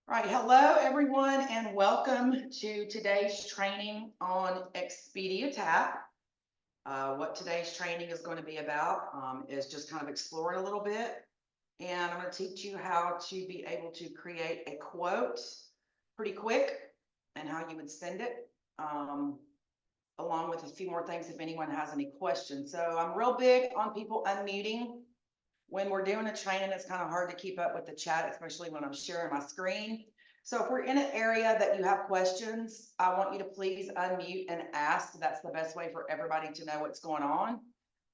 All right, hello everyone, and welcome to today's training on Expedia Tapp. What today's training is going to be about is just kind of exploring a little bit, and I'm going to teach you how to be able to create a quote pretty quick and how you would send it, along with a few more things if anyone has any questions. So I'm real big on people unmuting. When we're doing a training, it's kind of hard to keep up with the chat, especially when I'm sharing my screen. So if we're in an area that you have questions, I want you to please unmute and ask. That's the best way for everybody to know what's going on.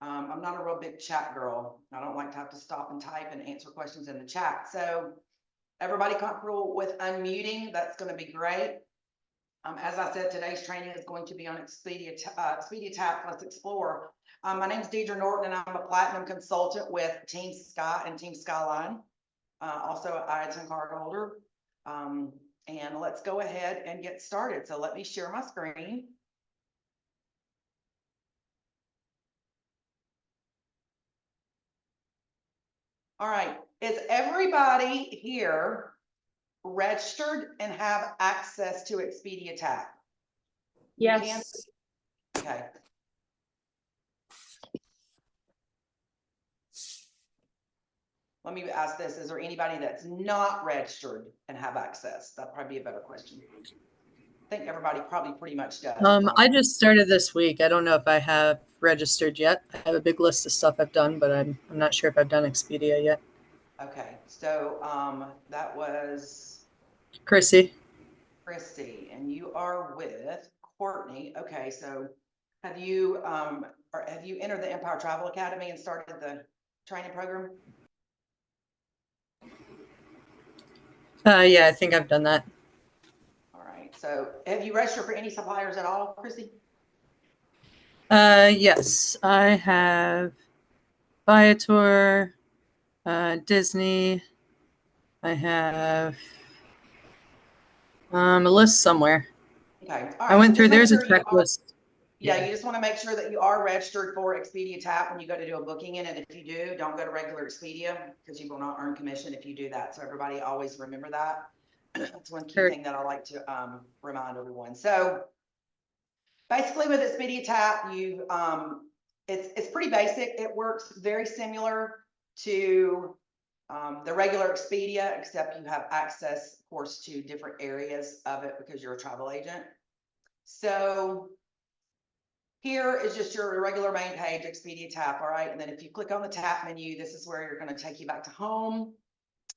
I'm not a real big chat girl. I don't like to have to stop and type and answer questions in the chat. So everybody comfortable with unmuting? That's going to be great. As I said, today's training is going to be on Expedia Tapp. Let's explore. My name is Deidre Norton, and I'm a Platinum consultant with Team Sky and Team Skyline. Also an IATN card holder. And let's go ahead and get started. So let me share my screen. All right, is everybody here registered and have access to Expedia Tapp? Yes. Okay. Let me ask this, is there anybody that's not registered and have access? That'd probably be a better question. I think everybody probably pretty much does. I just started this week. I don't know if I have registered yet. I have a big list of stuff I've done, but I'm not sure if I've done Expedia yet. Okay, so that was Chrissy. Christy, and you are with Courtney. Okay, so have you entered the Empire Travel Academy and started the training program? Yeah, I think I've done that. All right, so have you registered for any suppliers at all, Christy? Yes, I have Viator, Disney. I have a list somewhere. Okay, all right. I went through, there's a checklist. checklist. Yeah, you just want to make sure that you are registered for Expedia Tapp when you go to do a booking in it. If you do, don't go to regular Expedia because you will not earn commission if you do that. So everybody always remember that. That's one key thing that I like to remind everyone. So basically with Expedia Tapp, you it's pretty basic. It works very similar to the regular Expedia, except you have access, of course, to different areas of it because you're a travel agent. So here is just your regular main page, Expedia Tapp, all right? And then if you click on the Tapp menu, this is where you're going to take you back to home.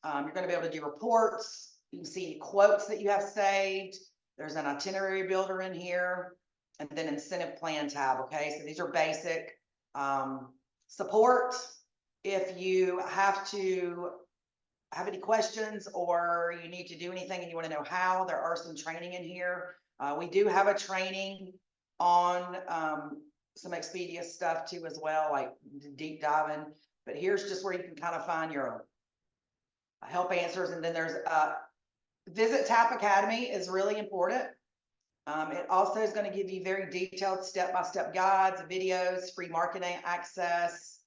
You're going to be able to do reports. You can see quotes that you have saved. There's an itinerary builder in here, and then incentive plan tab, okay? So these are basic. Support, if you have to have any questions or you need to do anything and you want to know how, there are some training in here. We do have a training on some Expedia stuff too as well, like deep diving, but here's just where you can kind of find your help answers. And then there's Visit Tapp Academy is really important. It also is going to give you very detailed step-by-step guides, videos, free marketing access,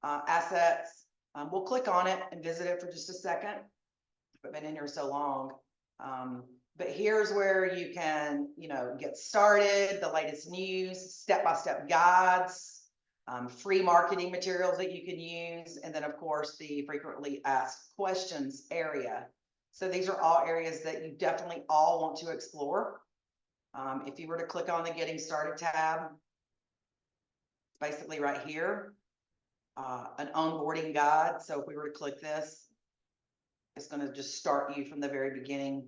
assets. We'll click on it and visit it for just a second. I've been in here so long. But here's where you can, get started, the latest news, step-by-step guides, free marketing materials that you can use, and then of course the frequently asked questions area. So these are all areas that you definitely all want to explore. If you were to click on the Getting Started tab, it's basically right here, an onboarding guide. So if we were to click this, it's going to just start you from the very beginning.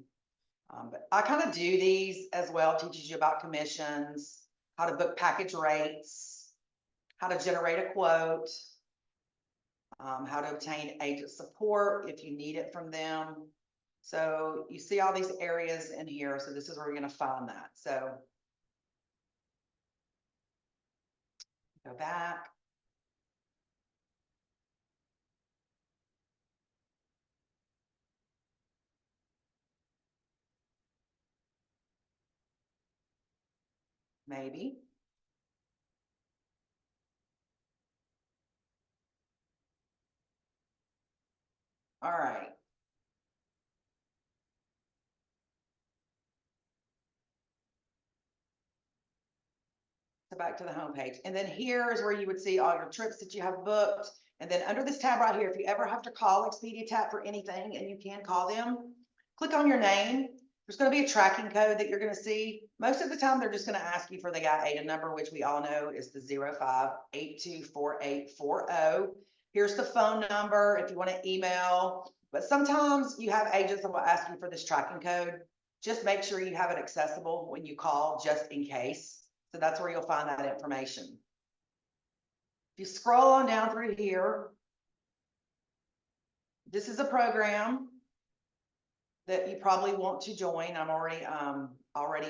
But I kind of do these as well, teaches you about commissions, how to book package rates, how to generate a quote, how to obtain agent support if you need it from them. So you see all these areas in here. So this is where you're going to find that. So go back. Maybe. All right. So back to the homepage. And then here is where you would see all your trips that you have booked. And then under this tab right here, if you ever have to call Expedia Tapp for anything, and you can call them, click on your name. There's going to be a tracking code that you're going to see. Most of the time, they're just going to ask you for the AIDA number, which we all know is the 05824840. Here's the phone number if you want to email. But sometimes you have agents that will ask you for this tracking code. Just make sure you have it accessible when you call, just in case. So that's where you'll find that information. If you scroll on down through here, this is a program that you probably want to join. I'm already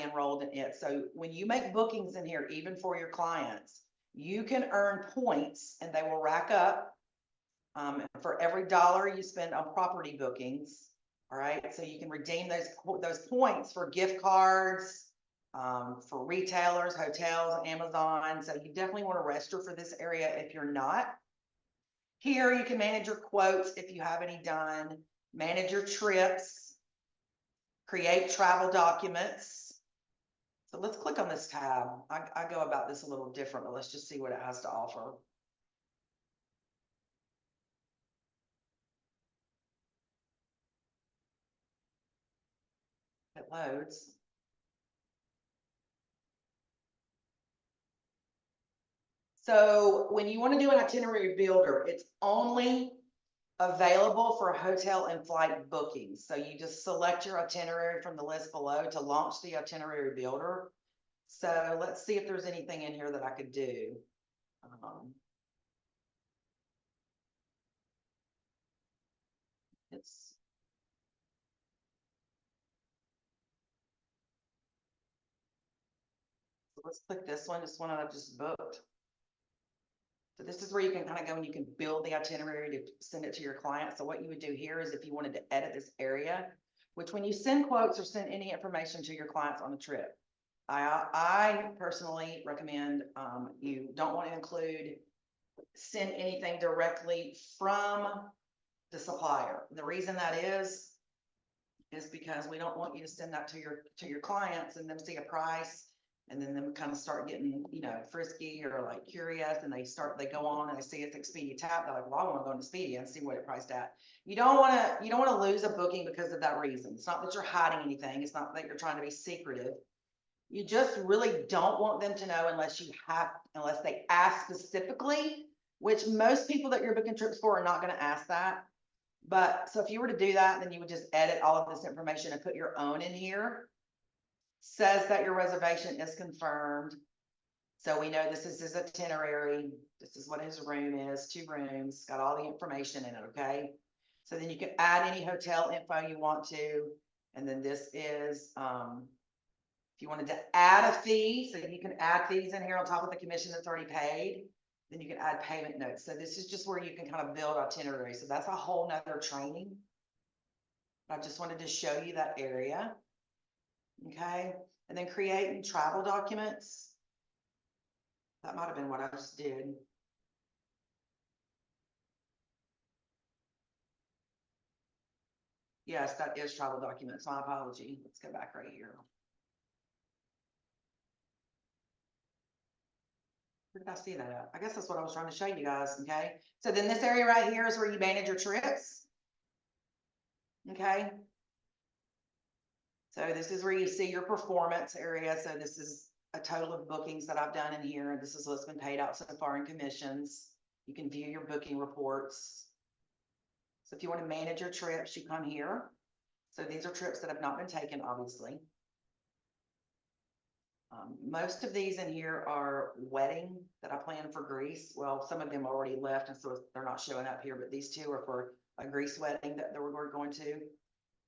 enrolled in it. So when you make bookings in here, even for your clients, you can earn points and they will rack up for every dollar you spend on property bookings. All right, so you can redeem those points for gift cards, for retailers, hotels, Amazon. So you definitely want to register for this area if you're not. Here you can manage your quotes if you have any done, manage your trips, create travel documents. So let's click on this tab. I go about this a little different, but let's just see what it has to offer. It loads. So when you want to do an itinerary builder, it's only available for hotel and flight bookings. So you just select your itinerary from the list below to launch the itinerary builder. So let's see if there's anything in here that I could do. So let's click this one. This one I've just booked. So this is where you can kind of go and you can build the itinerary to send it to your client. So what you would do here is if you wanted to edit this area, which when you send quotes or send any information to your clients on the trip, I personally recommend you don't want to send anything directly from the supplier. The reason that is because we don't want you to send that to your clients and them see a price and then them kind of start getting, frisky or like curious, and they go on and they see it's Expedia Tapp. They're like, well, I want to go on Expedia and see what it priced at. You don't want to lose a booking because of that reason. It's not that you're hiding anything. It's not that you're trying to be secretive. You just really don't want them to know unless they ask specifically, which most people that you're booking trips for are not going to ask that. But so if you were to do that, then you would just edit all of this information and put your own in here. Says that your reservation is confirmed. So we know this is his itinerary. This is what his room is, 2 rooms, got all the information in it, okay? So then you can add any hotel info you want to. And then this is, if you wanted to add a fee, so you can add fees in here on top of the commission that's already paid, then you can add payment notes. So this is just where you can kind of build itinerary. So that's a whole nother training. I just wanted to show you that area. Okay, and then creating travel documents. That might have been what I just did. Yes, that is travel documents. My apology. Let's go back right here. Where did I see that at? I guess that's what I was trying to show you guys. Okay, so then this area right here is where you manage your trips. Okay. So this is where you see your performance area. So this is a total of bookings that I've done in here. And this is what's been paid out so far in commissions. You can view your booking reports. So if you want to manage your trips, you come here. So these are trips that have not been taken, obviously. Most of these in here are wedding that I planned for Greece. Well, some of them already left, and so they're not showing up here, but these 2 are for a Greece wedding that we're going to.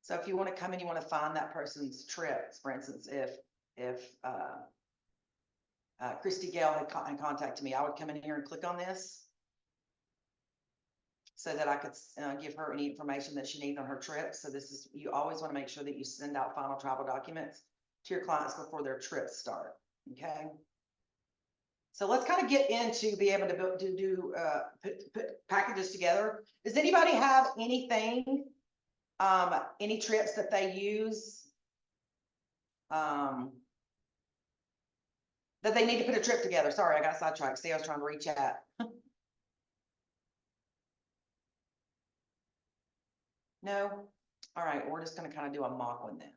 So if you want to come in, you want to find that person's trips. For instance, if Christy Gale had contacted me, I would come in here and click on this so that I could give her any information that she needs on her trip. So you always want to make sure that you send out final travel documents to your clients before their trips start. Okay. So let's kind of get into be able to put packages together. Does anybody have anything? Any trips that they use That they need to put a trip together. Sorry, I got sidetracked. See, I was trying to reach out. No? All right, we're just gonna kind of do a mock one then.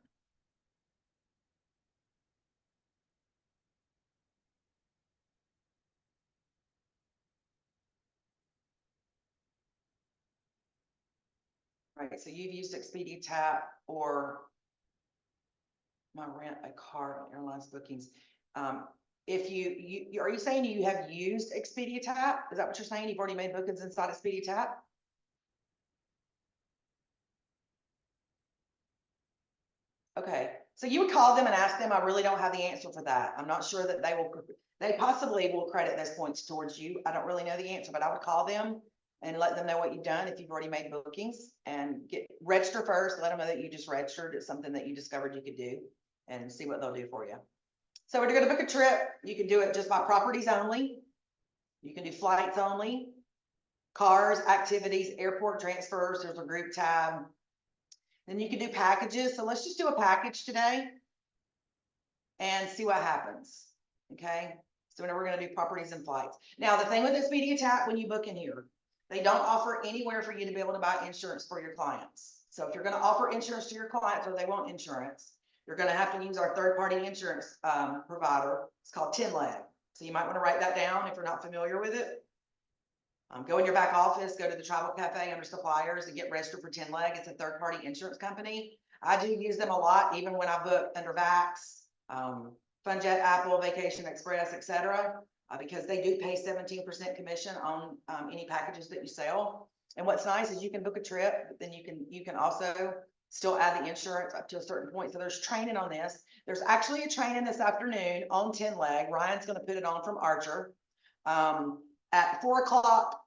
Right, so you've used Expedia Tapp or my rent a car on airlines bookings. If are you saying you have used Expedia Tapp? Is that what you're saying? You've already made bookings inside Expedia Tapp? Okay, so you would call them and ask them, I really don't have the answer for that. I'm not sure that they possibly will credit those points towards you. I don't really know the answer, but I would call them and let them know what you've done if you've already made bookings and register first, let them know that you just registered. It's something that you discovered you could do and see what they'll do for you. So we're gonna book a trip. You can do it just by properties only. You can do flights only, cars, activities, airport transfers. There's a group tab. Then you can do packages. So let's just do a package today and see what happens. Okay. So now we're going to do properties and flights. Now, the thing with Expedia Tapp, when you book in here, they don't offer anywhere for you to be able to buy insurance for your clients. So if you're going to offer insurance to your clients or they want insurance, you're going to have to use our third-party insurance provider. It's called 10-leg. So you might want to write that down if you're not familiar with it. Go in your back office, go to the travel cafe under suppliers and get registered for 10-leg. It's a third-party insurance company. I do use them a lot, even when I book under Vax, FunJet, Apple, Vacation Express, etc., because they do pay 17% commission on any packages that you sell. And what's nice is you can book a trip, but then you can also still add the insurance up to a certain point. So there's training on this. There's actually a training this afternoon on 10-leg. Ryan's going to put it on from Archer at 4 o'clock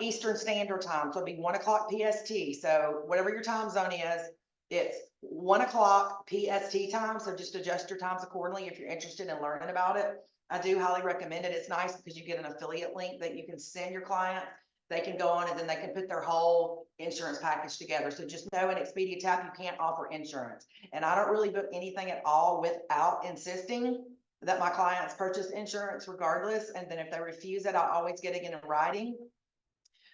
Eastern Standard Time. So it'll be 1 o'clock PST. So whatever your time zone is, it's 1 o'clock PST time. So just adjust your times accordingly if you're interested in learning about it. I do highly recommend it. It's nice because you get an affiliate link that you can send your client. They can go on and then they can put their whole insurance package together. So just know in Expedia Tapp, you can't offer insurance. And I don't really book anything at all without insisting that my clients purchase insurance regardless. And then if they refuse it, I'll always get it in writing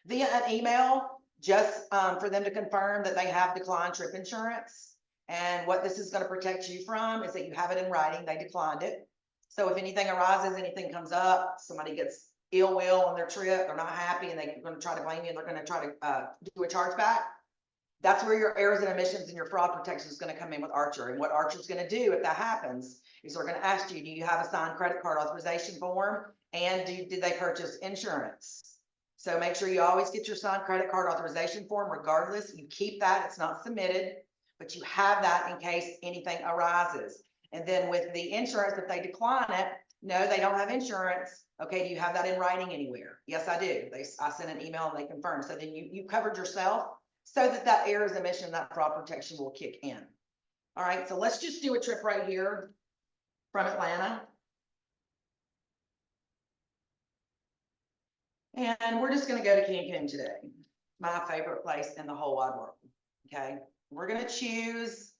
via an email, just for them to confirm that they have declined trip insurance. And what this is going to protect you from is that you have it in writing, they declined it. So if anything arises, anything comes up, somebody gets ill will on their trip, they're not happy and they're going to try to blame you and they're going to try to do a chargeback, that's where your errors and omissions and your fraud protection is going to come in with Archer. And what Archer is going to do if that happens is they're going to ask you, do you have a signed credit card authorization form? And did they purchase insurance? So make sure you always get your signed credit card authorization form regardless. You keep that, it's not submitted, but you have that in case anything arises. And then with the insurance, if they decline it, no, they don't have insurance. Okay, do you have that in writing anywhere? Yes, I do. I sent an email and they confirmed. So then you covered yourself so that errors, omission, that fraud protection will kick in. All right, so let's just do a trip right here from Atlanta. And we're just going to go to Cancun today, my favorite place in the whole wide world. Okay, we're going to choose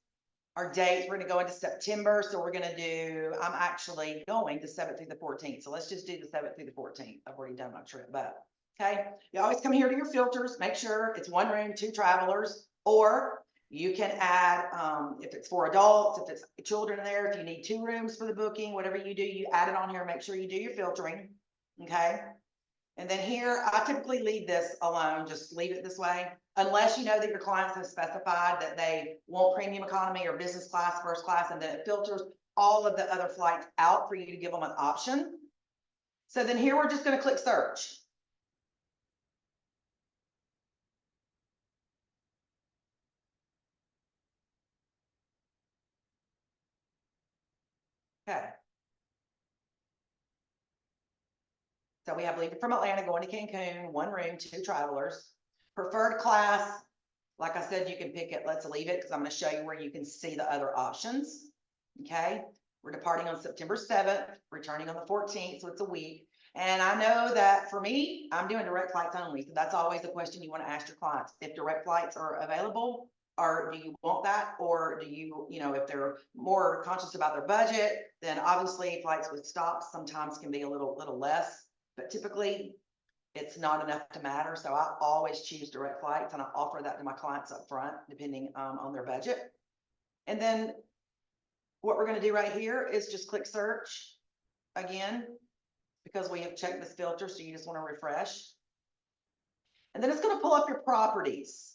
our dates. We're going to go into September. So we're going to do, I'm actually going the 7th through the 14th. So let's just do the 7th through the 14th. I've already done my trip, but okay. You always come here to your filters, make sure it's 1 room, 2 travelers, or you can add, if it's for adults, if it's children there, if you need 2 rooms for the booking, whatever you do, you add it on here, make sure you do your filtering. Okay. And then here, I typically leave this alone, just leave it this way, unless you know that your clients have specified that they want premium economy or business class, first class, and then it filters all of the other flights out for you to give them an option. So then here, we're just going to click search. Okay. So we have leaving from Atlanta, going to Cancun, 1 room, 2 travelers. Preferred class, like I said, you can pick it. Let's leave it because I'm going to show you where you can see the other options. Okay. We're departing on September 7th, returning on the 14th. So it's a week. And I know that for me, I'm doing direct flights only. So that's always the question you want to ask your clients. If direct flights are available, or do you want that? Or do you, if they're more conscious about their budget, then obviously flights with stops sometimes can be a little less, but typically it's not enough to matter. So I always choose direct flights, and I offer that to my clients up front, depending on their budget. And then what we're going to do right here is just click search again, because we have checked this filter. So you just want to refresh. And then it's going to pull up your properties.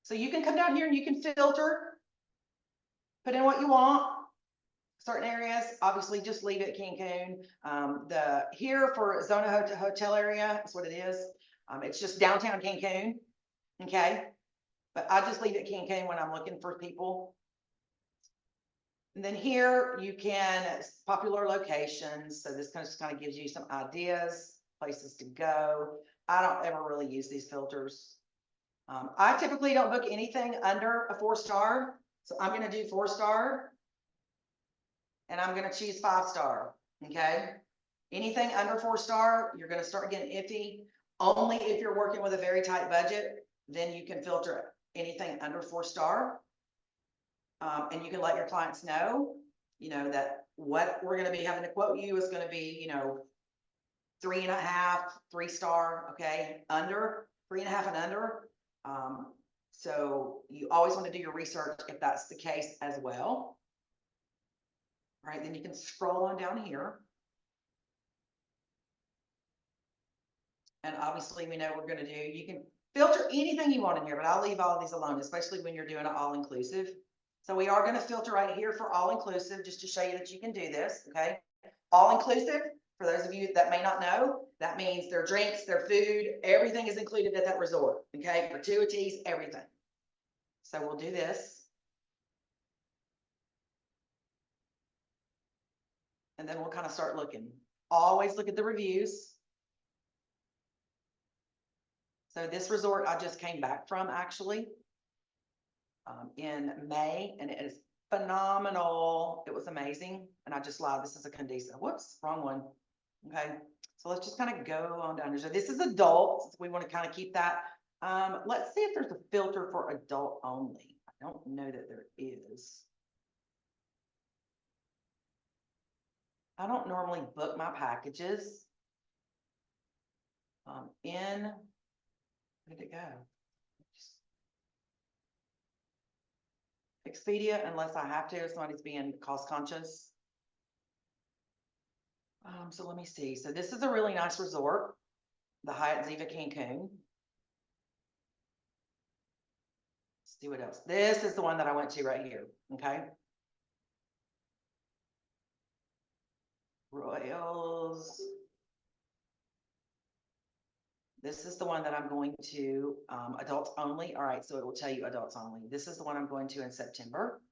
So you can come down here and you can filter, put in what you want. Certain areas, obviously just leave it Cancun. Here for Zona Hotel area is what it is. It's just downtown Cancun. Okay. But I just leave it Cancun when I'm looking for people. And then here you can popular locations. So this just kind of gives you some ideas, places to go. I don't ever really use these filters. I typically don't book anything under a 4-star. So I'm going to do 4-star. And I'm going to choose 5-star. Okay. Anything under 4-star, you're going to start getting iffy. Only if you're working with a very tight budget, then you can filter anything under 4-star. And you can let your clients know, that what we're going to be having to quote you is going to be, 3.5, 3-star. Okay. Under 3.5 and under. So you always want to do your research if that's the case as well. All right, then you can scroll on down here. And obviously we know we're going to do, you can filter anything you want in here, but I'll leave all of these alone, especially when you're doing an all-inclusive. So we are going to filter right here for all-inclusive, just to show you that you can do this. Okay. All-inclusive, for those of you that may not know, that means their drinks, their food, everything is included at that resort. Okay. Gratuities, everything. So we'll do this. And then we'll kind of start looking. Always look at the reviews. So this resort I just came back from actually in May, and it is phenomenal. It was amazing. And I just lied. This is a Condesa. Whoops, wrong one. Okay. So let's just kind of go on down here. So this is adult. We want to kind of keep that. Let's see if there's a filter for adult only. I don't know that there is. I don't normally book my packages where did it go? Expedia, unless I have to, if somebody's being cost conscious. So let me see. So this is a really nice resort, the Hyatt Ziva Cancun. Let's see what else. This is the one that I went to right here. Okay. Royals. This is the one that I'm going to, adults only. All right, so it will tell you adults only. This is the one I'm going to in September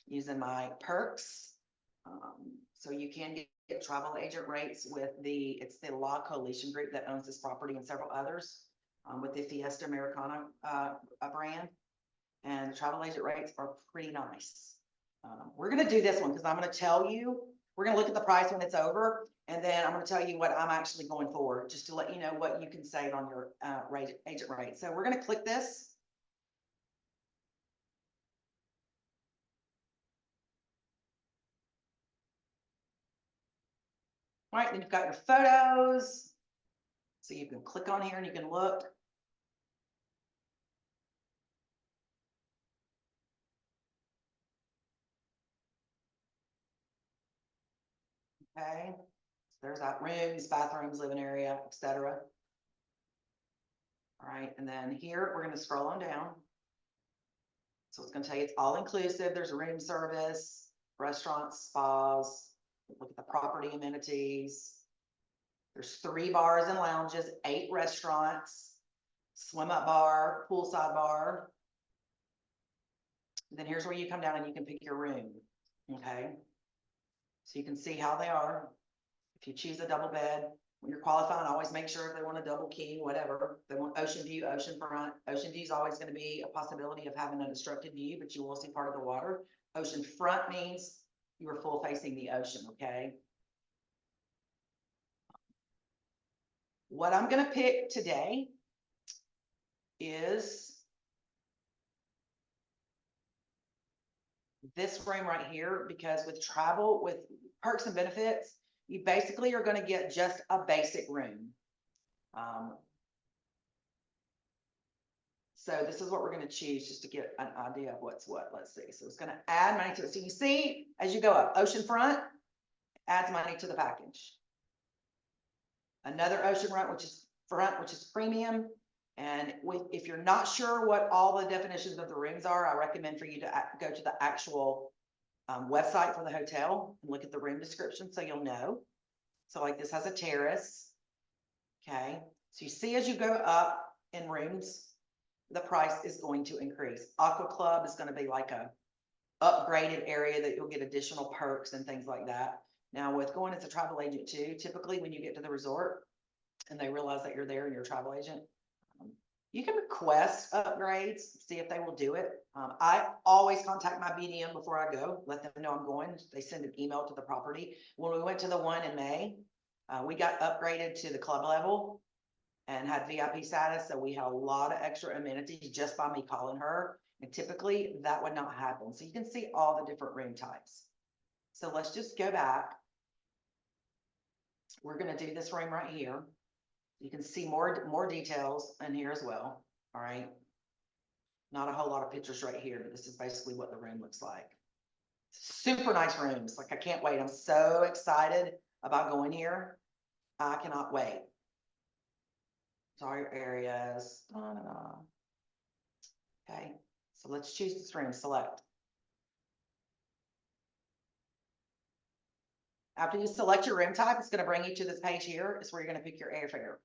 using my perks. So you can get travel agent rates with it's the Law Coalition group that owns this property and several others with the Fiesta Americana brand. And the travel agent rates are pretty nice. We're going to do this one because I'm going to tell you, we're going to look at the price when it's over. And then I'm going to tell you what I'm actually going for, just to let you know what you can save on your agent rate. So we're going to click this. All right, then you've got your photos. So you can click on here and you can look. Okay, so there's that rooms, bathrooms, living area, etc. All right, and then here we're going to scroll on down. So it's going to tell you it's all inclusive. There's a room service, restaurants, spas. Look at the property amenities. There's 3 bars and lounges, 8 restaurants, swim up bar, poolside bar. Then here's where you come down and you can pick your room. Okay. So you can see how they are. If you choose a double bed, when you're qualifying, always make sure if they want a double king, whatever. If they want ocean view, ocean front. Ocean view is always going to be a possibility of having an obstructed view, but you will see part of the water. Ocean front means you are full facing the ocean. Okay. What I'm going to pick today is this room right here, because with travel, with perks and benefits, you basically are gonna get just a basic room. So this is what we're gonna choose just to get an idea of what's what. Let's see. So it's gonna add money to it. So you see, as you go up, oceanfront adds money to the package. Another oceanfront, which is premium. And if you're not sure what all the definitions of the rooms are, I recommend for you to go to the actual website for the hotel and look at the room description so you'll know. So like this has a terrace. Okay, so you see as you go up in rooms, the price is going to increase. Aqua Club is going to be like a upgraded area that you'll get additional perks and things like that. Now with going as a travel agent too, typically when you get to the resort and they realize that you're there and you're a travel agent, you can request upgrades, see if they will do it. I always contact my BDM before I go, let them know I'm going. They send an email to the property. When we went to the one in May, we got upgraded to the club level and had VIP status. So we had a lot of extra amenities just by me calling her. And typically that would not happen. So you can see all the different room types. So let's just go back. We're going to do this room right here. You can see more details in here as well. All right. Not a whole lot of pictures right here, but this is basically what the room looks like. Super nice rooms. Like I can't wait. I'm so excited about going here. I cannot wait. Sorry, areas. Okay. So let's choose this room. Select. After you select your room type, it's going to bring you to this page here. It's where you're going to pick your airfare.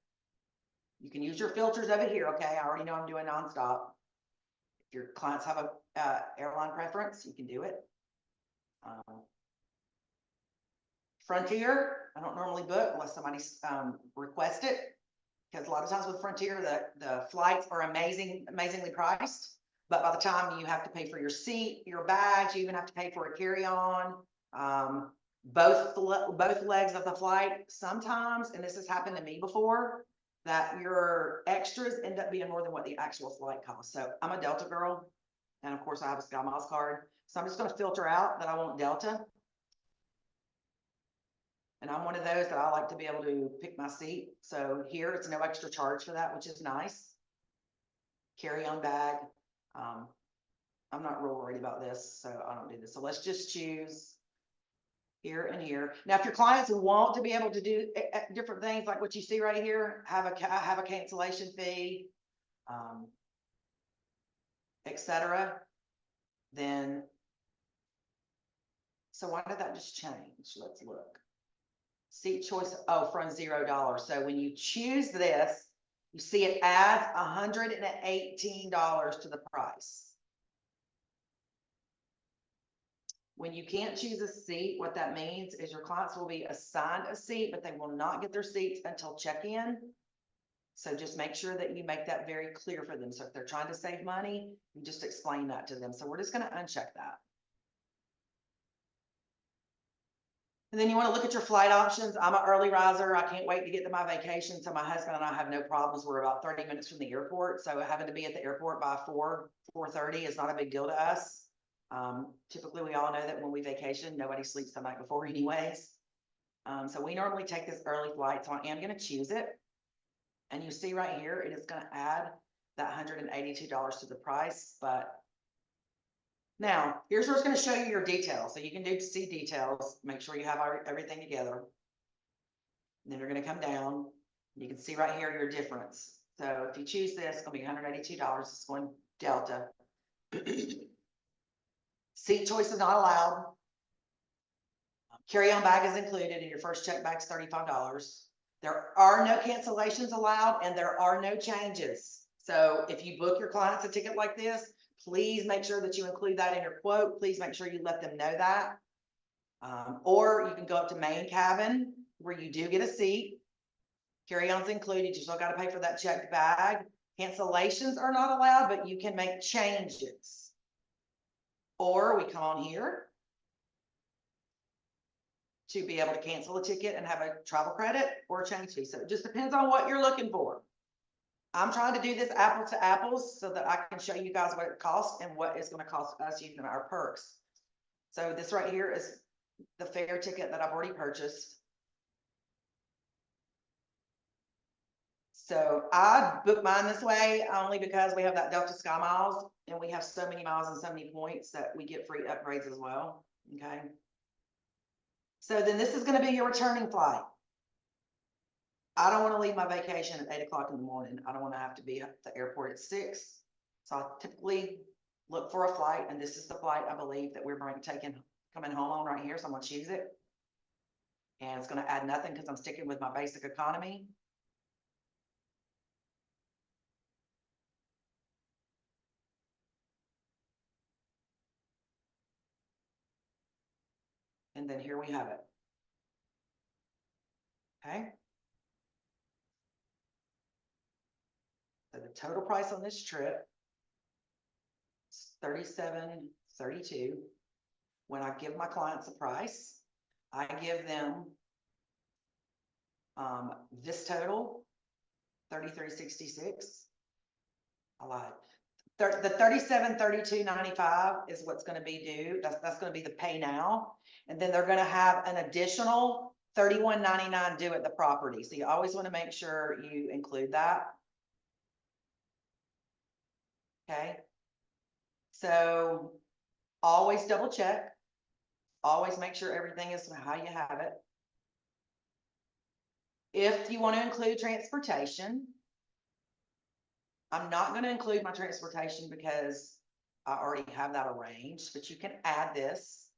You can use your filters over here, okay? I already know I'm doing nonstop. If your clients have a airline preference, you can do it. Frontier, I don't normally book unless somebody requests it, because a lot of times with Frontier, the flights are amazingly priced, but by the time you have to pay for your seat, your bags, you even have to pay for a carry-on, both legs of the flight sometimes, and this has happened to me before, that your extras end up being more than what the actual flight costs. So I'm a Delta girl, and of course I have a Sky Miles card. So I'm just going to filter out that I want Delta. And I'm one of those that I like to be able to pick my seat. So here it's no extra charge for that, which is nice. Carry-on bag. I'm not real worried about this, so I don't do this. So let's just choose here and here. Now, if your clients want to be able to do different things like what you see right here, have a cancellation fee, etc., then, so why did that just change? Let's look. Seat choice, oh, from $0. So when you choose this, you see it adds $118 to the price. When you can't choose a seat, what that means is your clients will be assigned a seat, but they will not get their seats until check-in. So just make sure that you make that very clear for them. So if they're trying to save money, you just explain that to them. So we're just going to uncheck that. And then you want to look at your flight options. I'm an early riser. I can't wait to get to my vacation. So my husband and I have no problems. We're about 30 minutes from the airport. So having to be at the airport by 4:30 is not a big deal to us. Typically we all know that when we vacation, nobody sleeps the night before anyways. So we normally take this early flight. So I am going to choose it. And you see right here, it is going to add that $182 to the price. But now here's where it's going to show you your details. So you can see details, make sure you have everything together. And then you're going to come down. You can see right here your difference. So if you choose this, it's going to be $182. It's going Delta. Seat choice is not allowed. Carry-on bag is included, and your first check bag is $35. There are no cancellations allowed, and there are no changes. So if you book your clients a ticket like this, please make sure that you include that in your quote. Please make sure you let them know that. Or you can go up to main cabin where you do get a seat. Carry-ons included. You still got to pay for that checked bag. Cancellations are not allowed, but you can make changes. Or we come on here to be able to cancel a ticket and have a travel credit or a change fee. So it just depends on what you're looking for. I'm trying to do this apples to apples so that I can show you guys what it costs and what it's going to cost us using our perks. So this right here is the fare ticket that I've already purchased. So I book mine this way only because we have that Delta Sky Miles and we have so many miles and so many points that we get free upgrades as well, okay? So then this is gonna be your returning flight. I don't wanna leave my vacation at 8 o'clock in the morning. I don't wanna have to be at the airport at 6. So I typically look for a flight, and this is the flight I believe that we're coming home on right here, so I'm gonna choose it. And it's gonna add nothing because I'm sticking with my basic economy. And then here we have it. Okay. So the total price on this trip is $37.32. When I give my clients a price, I give them this total, $33.66. I lied. The $37.32.95 is what's going to be due. That's going to be the pay now, and then they're going to have an additional $31.99 due at the property. So you always want to make sure you include that. Okay. So always double check. Always make sure everything is how you have it. If you want to include transportation, I'm not going to include my transportation because I already have that arranged, but you can add this.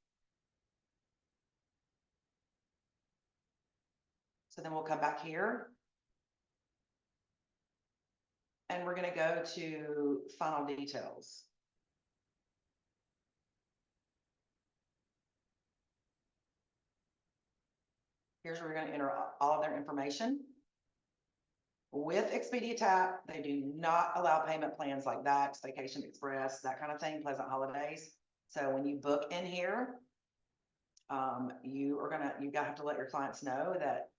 So then we'll come back here. And we're going to go to final details. Here's where we're going to enter all of their information. With Expedia Tapp, they do not allow payment plans like that, Vacation Express, that kind of thing, Pleasant Holidays. So when you book in here, you have to let your clients know that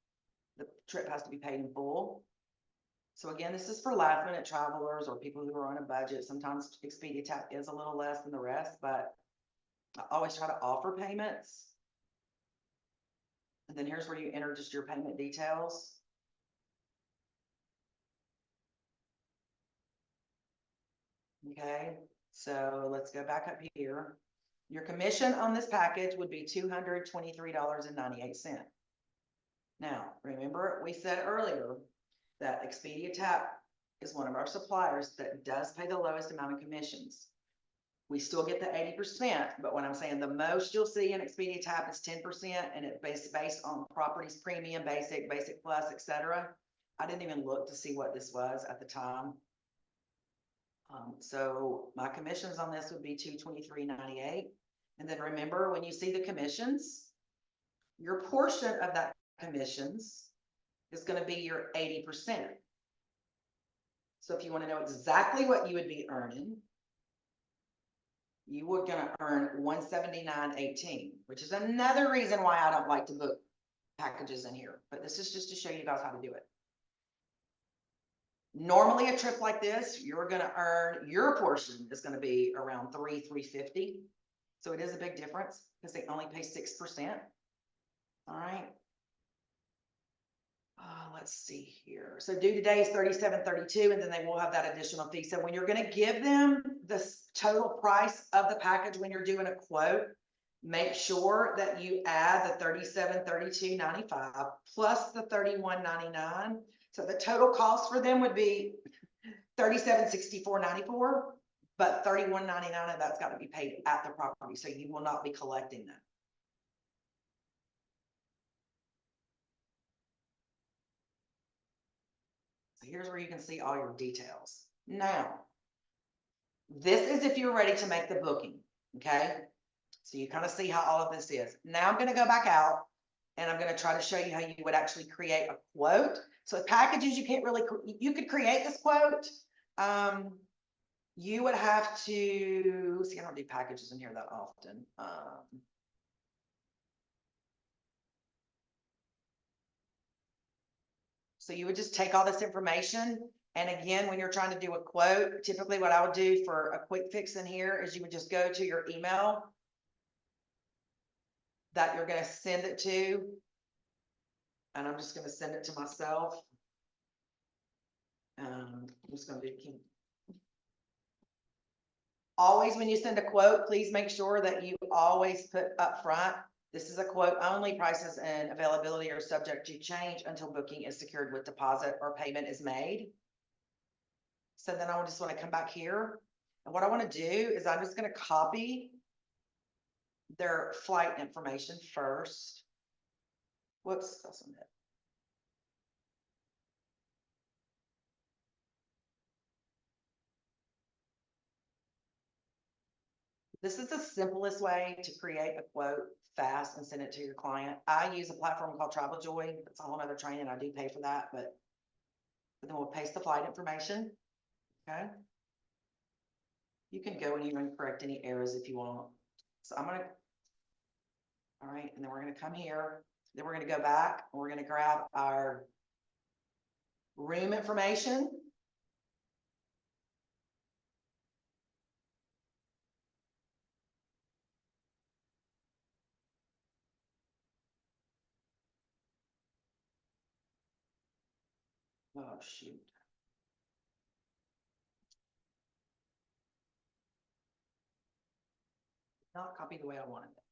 the trip has to be paid in full. So again, this is for last minute travelers or people who are on a budget. Sometimes Expedia Tapp is a little less than the rest, but I always try to offer payments. And then here's where you enter just your payment details. Okay, so let's go back up here. Your commission on this package would be $223.98. Now, remember we said earlier that Expedia Tapp is one of our suppliers that does pay the lowest amount of commissions. We still get the 80%, but when I'm saying the most you'll see in Expedia Tapp is 10%, and it's based on properties premium, basic plus, etc. I didn't even look to see what this was at the time. So my commissions on this would be $223.98. And then remember, when you see the commissions, your portion of that commissions is going to be your 80%. So if you want to know exactly what you would be earning, you were going to earn $179.18, which is another reason why I don't like to book packages in here. But this is just to show you guys how to do it. Normally a trip like this, you're going to earn, your portion is going to be around $350. So it is a big difference because they only pay 6%. All right. Let's see here. So due today is $37.32, and then they will have that additional fee. So when you're going to give them the total price of the package, when you're doing a quote, make sure that you add the $37.32.95 plus the $31.99. So the total cost for them would be $37.64.94, but $31.99 of that's got to be paid at the property. So you will not be collecting that. So here's where you can see all your details. Now, this is if you're ready to make the booking, okay? So you kind of see how all of this is. Now I'm going to go back out and I'm going to try to show you how you would actually create a quote. So with packages, you can't really, you could create this quote. You would have to, see, I don't do packages in here that often. So you would just take all this information. And again, when you're trying to do a quote, typically what I would do for a quick fix in here is you would just go to your email that you're gonna send it to. And I'm just gonna send it to myself. I'm just gonna do King. Always, when you send a quote, please make sure that you always put up front, this is a quote only, prices and availability are subject to change until booking is secured with deposit or payment is made. So then I just want to come back here. And what I want to do is I'm just going to copy their flight information first. Whoops, that's on it. This is the simplest way to create a quote fast and send it to your client. I use a platform called Travel Joy. It's a whole nother training. I do pay for that, but then we'll paste the flight information. Okay. You can go in here and correct any errors if you want. So I'm gonna, all right, and then we're gonna come here. Then we're gonna go back and we're gonna grab our room information. Oh, shoot. Not copied the way I wanted it.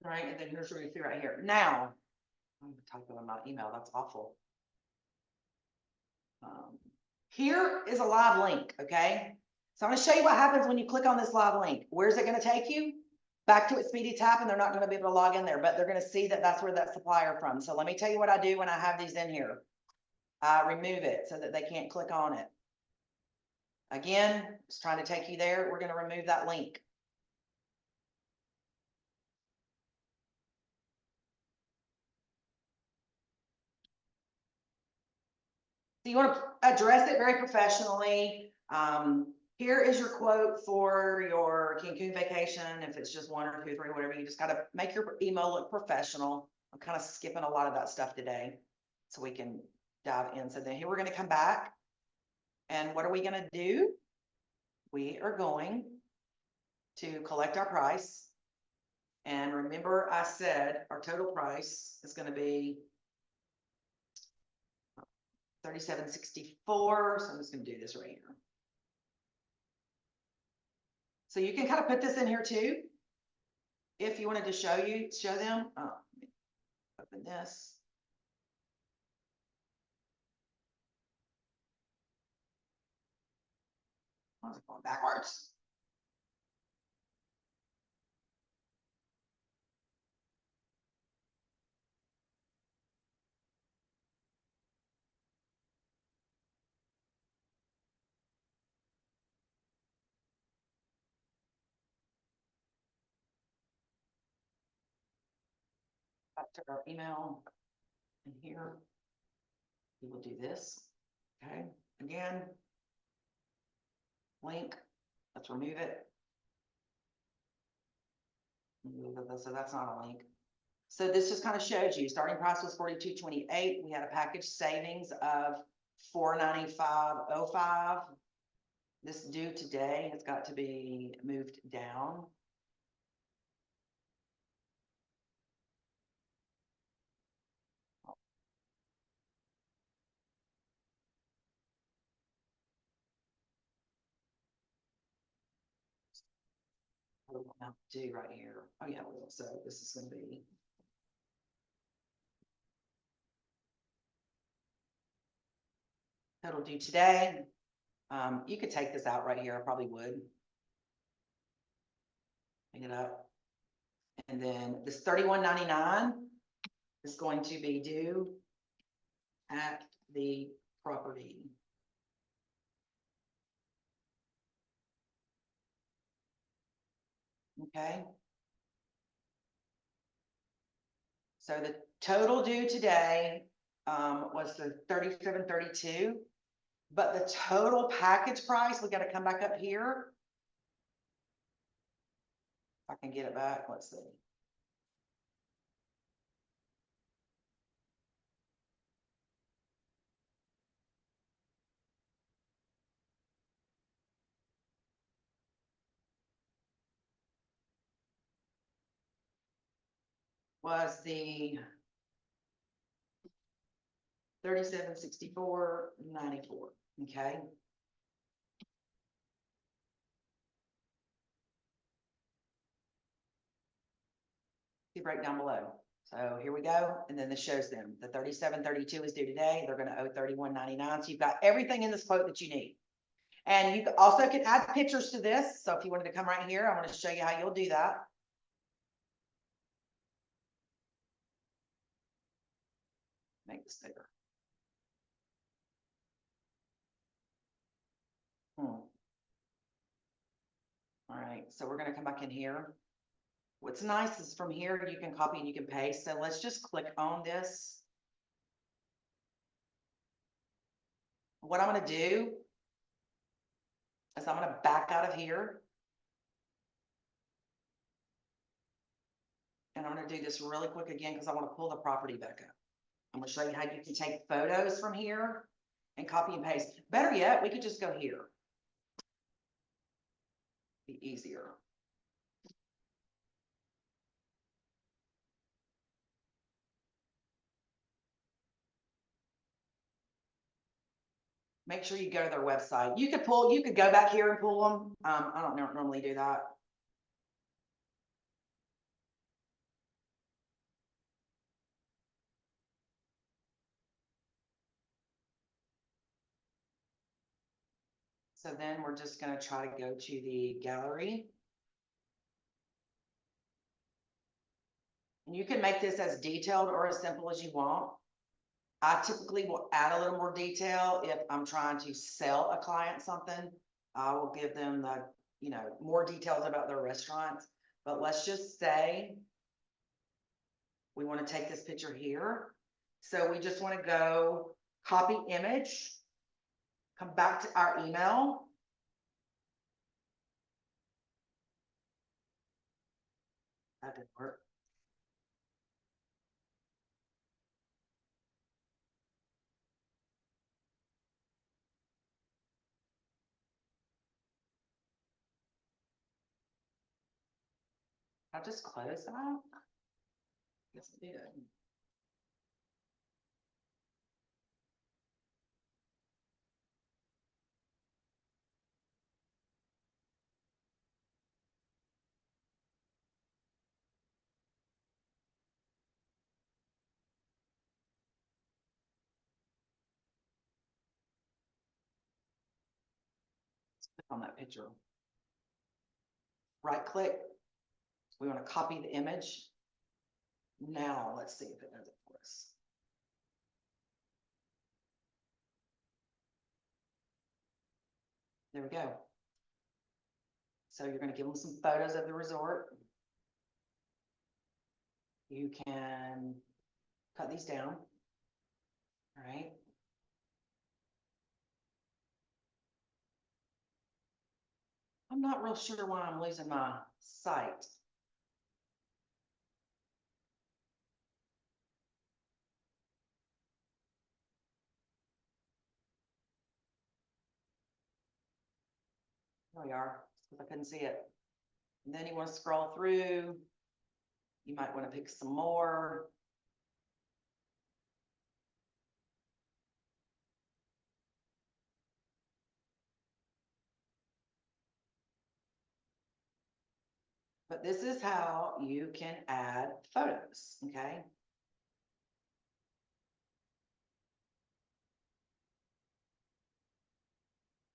All right, and then here's where you see right here. Now, I'm typing in my email, that's awful. Here is a live link, okay? So I'm gonna show you what happens when you click on this live link. Where's it gonna take you? Back to Expedia Tapp, and they're not gonna be able to log in there, but they're gonna see that that's where that supplier from. So let me tell you what I do when I have these in here. I remove it so that they can't click on it. Again, it's trying to take you there. We're gonna remove that link. So you want to address it very professionally. Here is your quote for your Cancun vacation. If it's just 1 or 2, 3, whatever, you just got to make your email look professional. I'm kind of skipping a lot of that stuff today so we can dive in. So then here we're going to come back. And what are we going to do? We are going to collect our price. And remember, I said our total price is going to be $37.64. So I'm just going to do this right here. So you can kind of put this in here too. If you wanted to show them, open this. Why is it going backwards? Back to our email and here. We will do this. Okay, again, link. Let's remove it. So that's not a link. So this just kind of shows you starting price was $42.28. We had a package savings of $495.05. This due today has got to be moved down. What do I have to do right here? Oh yeah, so this is going to be total due today. You could take this out right here. I probably would. Hang it up. And then this $31.99 is going to be due at the property. Okay. So the total due today was the $37.32. But the total package price, we gotta come back up here. If I can get it back, let's see. Was the 3764.94, okay? See breakdown below. So here we go, and then this shows them, the 3732 is due today, they're gonna owe 31.99, so you've got everything in this quote that you need. And you also can add pictures to this, so if you wanted to come right here, I wanna show you how you'll do that. Make this bigger. All right, so we're gonna come back in here. What's nice is from here, you can copy and you can paste, so let's just click on this. What I'm gonna do is I'm gonna back out of here. And I'm gonna do this really quick again, because I wanna pull the property back up. I'm gonna show you how you can take photos from here and copy and paste. Better yet, we could just go here. Be easier. Make sure you go to their website. You could go back here and pull them. I don't normally do that. So then we're just gonna try to go to the gallery. And you can make this as detailed or as simple as you want. I typically will add a little more detail if I'm trying to sell a client something. I will give them the, more details about their restaurants. But let's just say we want to take this picture here. So we just want to go copy image, come back to our email. That didn't work. I'll just close that. Yes, it did. Click on that picture. Right click. We want to copy the image. Now let's see if it does it for us. There we go. So you're going to give them some photos of the resort. You can cut these down. All right. I'm not real sure why I'm losing my sight. There we are, because I couldn't see it. And then you want to scroll through. You might want to pick some more. But this is how you can add photos, okay?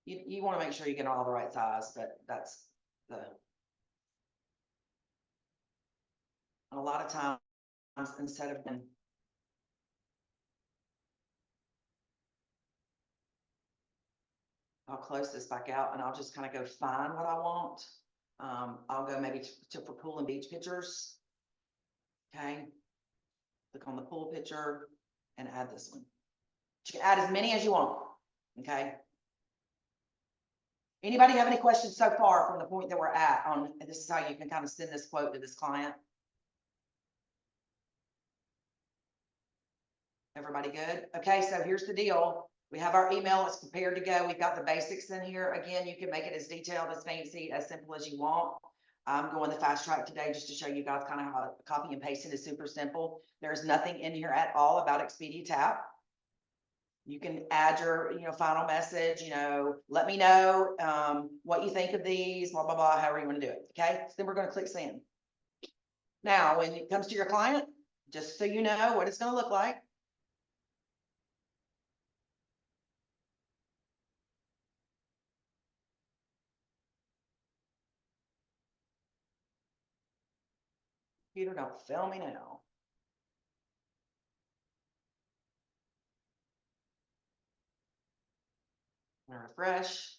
You want to make sure you get all the right size, but that's the, a lot of times instead of them, I'll close this back out and I'll just kind of go find what I want. I'll go maybe for pool and beach pictures. Okay. Click on the pool picture and add this one. You can add as many as you want. Okay. Anybody have any questions so far from the point that we're at on, and this is how you can kind of send this quote to this client? Everybody good? Okay, so here's the deal. We have our email, it's prepared to go. We've got the basics in here. Again, you can make it as detailed, as fancy, as simple as you want. I'm going the fast track today just to show you guys kind of how copy and pasting is super simple. There's nothing in here at all about Expedia Tapp. You can add your, final message, let me know, what you think of these, blah, blah, blah, however you want to do it. Okay, so then we're going to click send. Now, when it comes to your client, just so you know what it's going to look like. Computer, don't fail me now. I'm gonna refresh.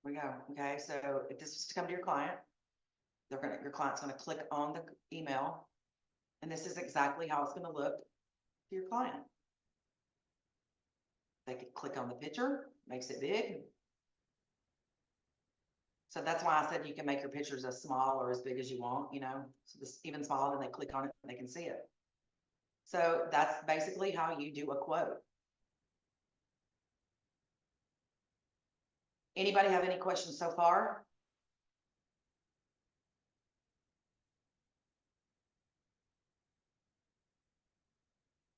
We go. Okay, so if this is to come to your client, your client's gonna click on the email, and this is exactly how it's gonna look to your client. They could click on the picture, makes it big. So that's why I said you can make your pictures as small or as big as you want, so this even smaller, and they click on it, and they can see it. So that's basically how you do a quote. Anybody have any questions so far?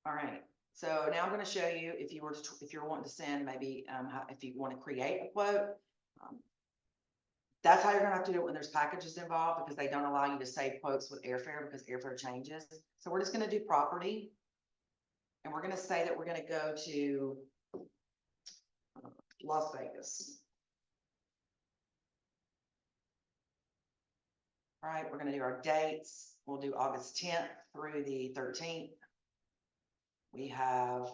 All right, so now I'm going to show you if you're wanting to send maybe if you want to create a quote. That's how you're going to have to do it when there's packages involved, because they don't allow you to save quotes with airfare because airfare changes. So we're just going to do property, and we're going to say that we're going to go to Las Vegas. All right, we're going to do our dates. We'll do August 10th through the 13th. We have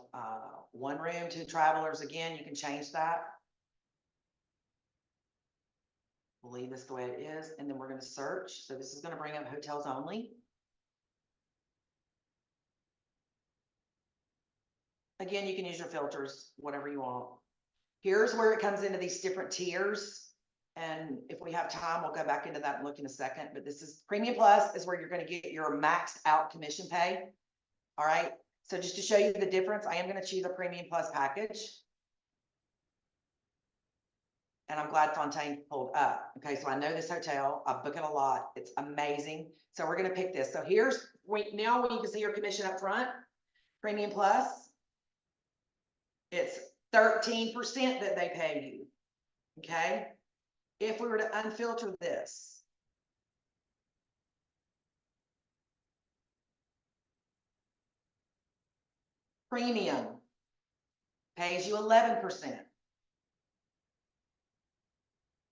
one room, 2 travelers. Again, you can change that. We'll leave this the way it is, and then we're going to search. So this is going to bring up hotels only. Again, you can use your filters, whatever you want. Here's where it comes into these different tiers. And if we have time, we'll go back into that and look in a second. But this is Premium Plus is where you're going to get your maxed out commission pay. All right. So just to show you the difference, I am going to choose a Premium Plus package. And I'm glad Fontaine pulled up. Okay, so I know this hotel. I book it a lot. It's amazing. So we're going to pick this. So here's now when you can see your commission up front, Premium Plus, it's 13% that they pay you. Okay. If we were to unfilter this, Premium pays you 11%.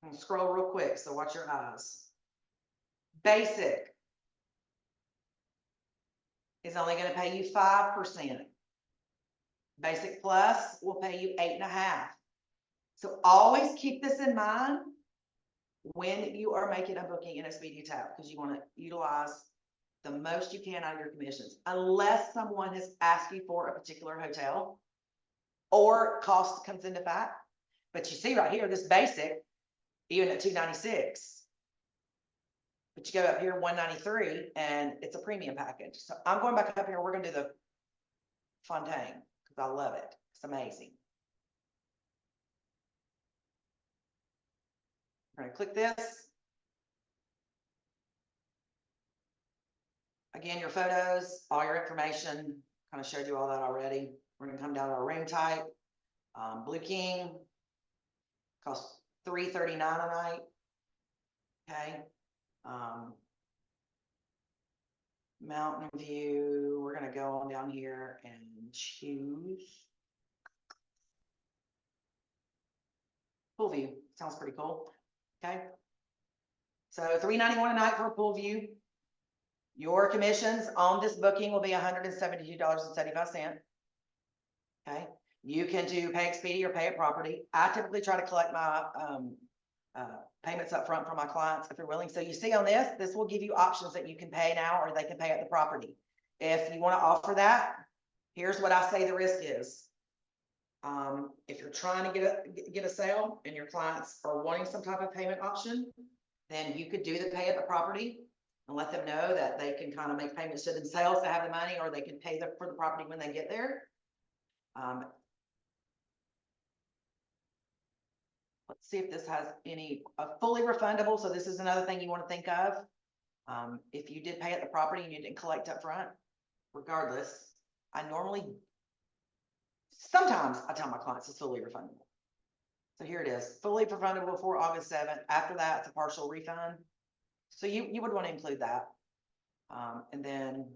I'm gonna scroll real quick, so watch your eyes. Basic is only going to pay you 5%. Basic Plus will pay you 8.5%. So always keep this in mind when you are making a booking in Expedia Tapp, because you want to utilize the most you can out of your commissions, unless someone has asked you for a particular hotel or cost comes into fact. But you see right here, this basic, even at $296, but you go up here $193, and it's a premium package. So I'm going back up here. We're going to do the Fontaine because I love it. It's amazing. We're going to click this. Again, your photos, all your information, kind of showed you all that already. We're going to come down to our room type. Blue King costs $339 a night. Okay. Mountain View, we're going to go on down here and choose Pool View. Sounds pretty cool. Okay. So $391 a night for a pool view. Your commissions on this booking will be $172.75. Okay. You can do pay Expedia or pay at property. I typically try to collect my, payments up front from my clients if they're willing. So you see on this will give you options that you can pay now or they can pay at the property. If you want to offer that, here's what I say the risk is. If you're trying to get a sale and your clients are wanting some type of payment option, then you could do the pay at the property and let them know that they can kind of make payments to themselves to have the money, or they can pay for the property when they get there. Let's see if this has any, fully refundable. So this is another thing you want to think of. If you did pay at the property and you didn't collect up front, regardless, sometimes I tell my clients it's fully refundable. So here it is, fully refundable before August 7th. After that, it's a partial refund. So you would want to include that. And then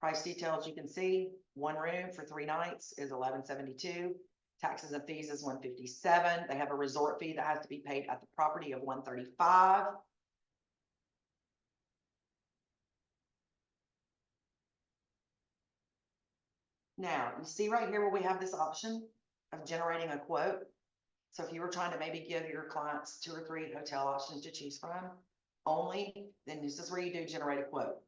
price details, you can see one room for 3 nights is $1,172. Taxes and fees is $157. They have a resort fee that has to be paid at the property of $135. Now, you see right here where we have this option of generating a quote. So if you were trying to maybe give your clients 2 or 3 hotel options to choose from only, then this is where you do generate a quote.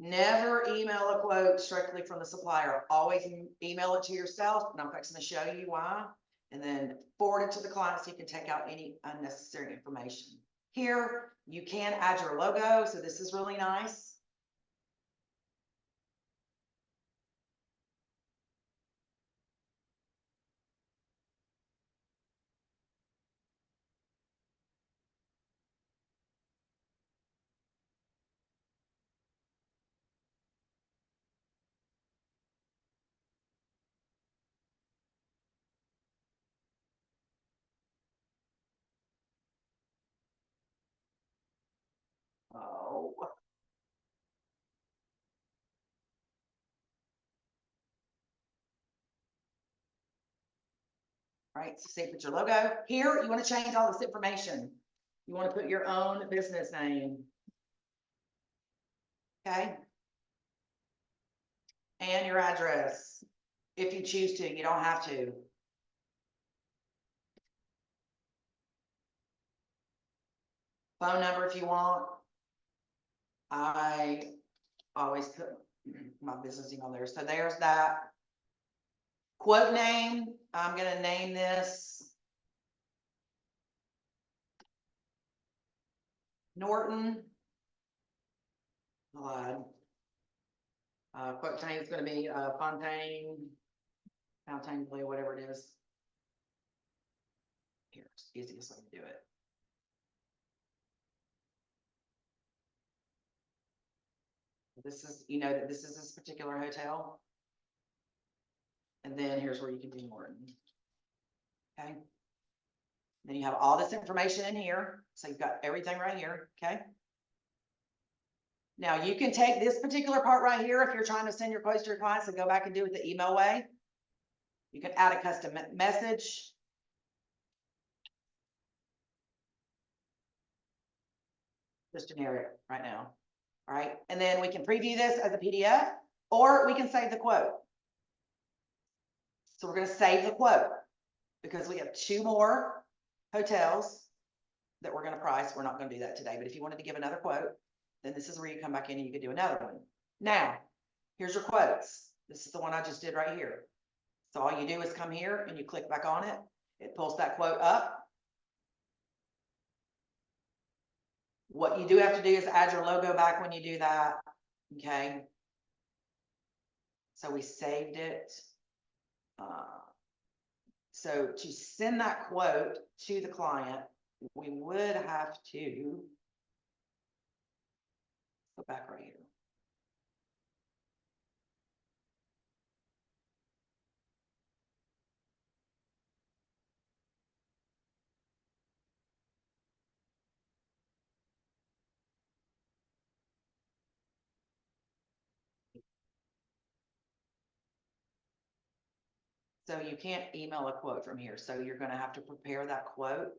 Never email a quote strictly from the supplier. Always email it to yourself, and I'm fixing to show you why, and then forward it to the client so you can take out any unnecessary information. Here, you can add your logo, so this is really nice. Oh. All right, so say put your logo. Here, you want to change all this information. You want to put your own business name. Okay. And your address, if you choose to. You don't have to. Phone number if you want. I always put my business email there. So there's that. Quote name, I'm gonna name this Norton. Quote name is gonna be Fontaine, whatever it is. Here's the easiest way to do it. This is, you know, that this is this particular hotel. And then here's where you can do Norton. Okay. Then you have all this information in here. So you've got everything right here. Okay. Now you can take this particular part right here if you're trying to send your quotes to your clients and go back and do it the email way. You can add a custom message. Just generic right now. All right. And then we can preview this as a PDF, or we can save the quote. So we're going to save the quote because we have 2 more hotels that we're going to price. We're not going to do that today, but if you wanted to give another quote, then this is where you come back in and you could do another one. Now, here's your quotes. This is the one I just did right here. So all you do is come here and you click back on it. It pulls that quote up. What you do have to do is add your logo back when you do that. Okay. So we saved it. So to send that quote to the client, we would have to go back right here. So you can't email a quote from here. So you're going to have to prepare that quote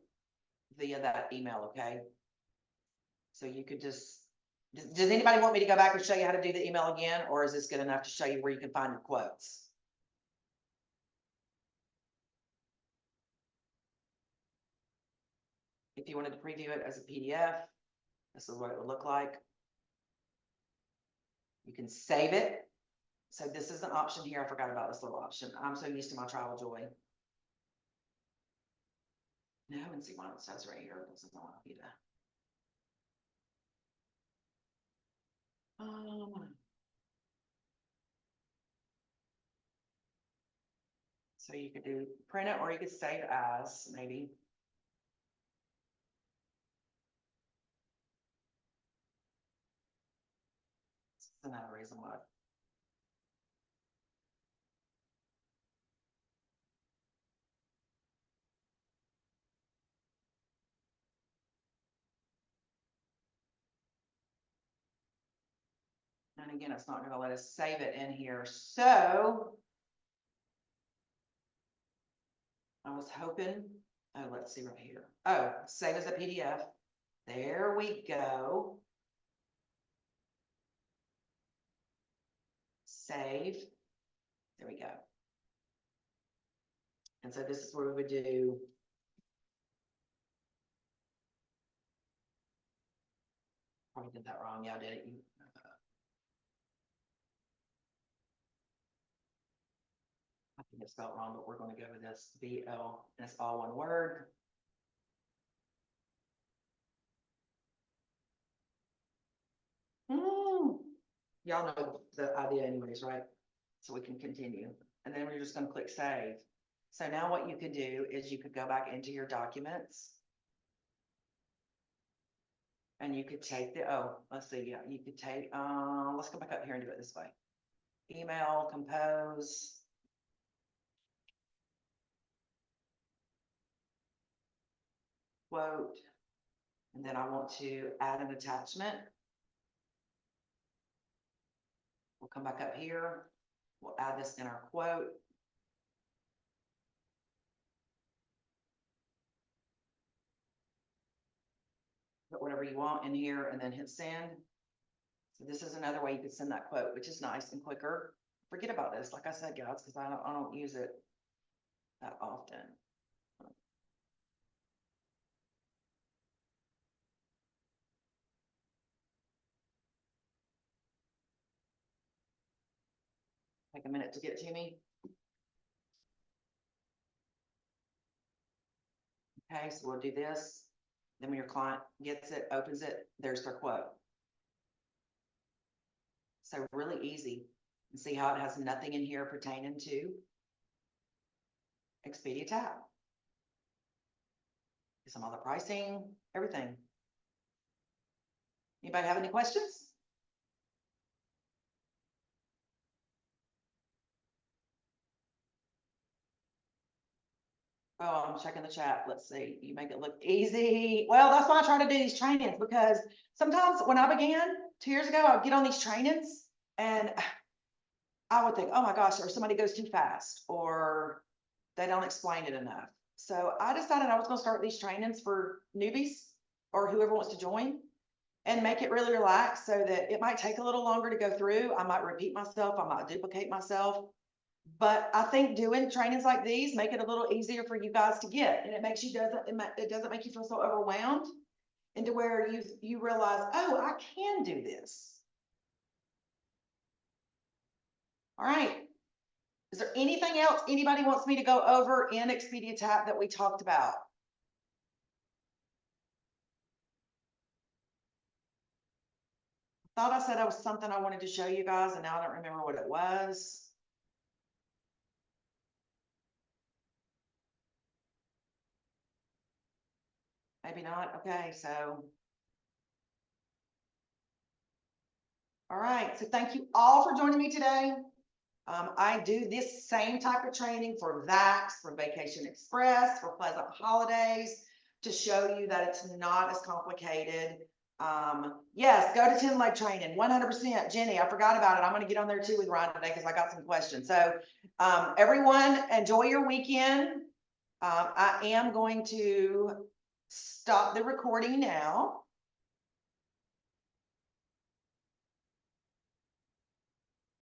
via that email. Okay. So you could just Does anybody want me to go back and show you how to do the email again, or is this good enough to show you where you can find your quotes? If you wanted to preview it as a PDF, this is what it would look like. You can save it. So this is an option here. I forgot about this little option. I'm so used to my travel joy. No, and see what it says right here. This is not you to. So you could do print it, or you could save as maybe. This is another reason why. And again, it's not going to let us save it in here. So I was hoping, oh, let's see right here. Oh, save as a PDF. There we go. Save. There we go. And so this is where we would do. Probably did that wrong. Yeah, I did it. I think it's spelled wrong, but we're going to go with this BL, and it's all one word. Y'all know the idea anyways, right? So we can continue. And then we're just going to click save. So now what you could do is you could go back into your documents. And you could take the, oh, let's see, yeah, you could take, let's go back up here and do it this way. Email, compose. Quote. And then I want to add an attachment. We'll come back up here. We'll add this in our quote. Put whatever you want in here and then hit send. So this is another way you could send that quote, which is nice and quicker. Forget about this, like I said, guys, because I don't use it that often. Take a minute to get to me. Okay, so we'll do this. Then when your client gets it, opens it, there's their quote. So really easy. And see how it has nothing in here pertaining to Expedia Tapp. Some other pricing, everything. Anybody have any questions? Oh, I'm checking the chat. Let's see. You make it look easy. Well, that's why I try to do these trainings, because sometimes when I began 2 years ago, I would get on these trainings and I would think, oh my gosh, or somebody goes too fast or they don't explain it enough. So I decided I was going to start these trainings for newbies or whoever wants to join and make it really relaxed so that it might take a little longer to go through. I might repeat myself. I might duplicate myself. But I think doing trainings like these make it a little easier for you guys to get, and it makes you it doesn't make you feel so overwhelmed, and to where you realize, oh, I can do this. All right. Is there anything else anybody wants me to go over in Expedia Tapp that we talked about? I thought I said it was something I wanted to show you guys, and now I don't remember what it was. Maybe not. Okay, so. All right, so thank you all for joining me today. I do this same type of training for VAX, for Vacation Express, for Pleasant Holidays, to show you that it's not as complicated. Yes, go to 10 leg training, 100%. Jenny, I forgot about it. I'm going to get on there too with Ryan today because I got some questions. So everyone, enjoy your weekend. I am going to stop the recording now.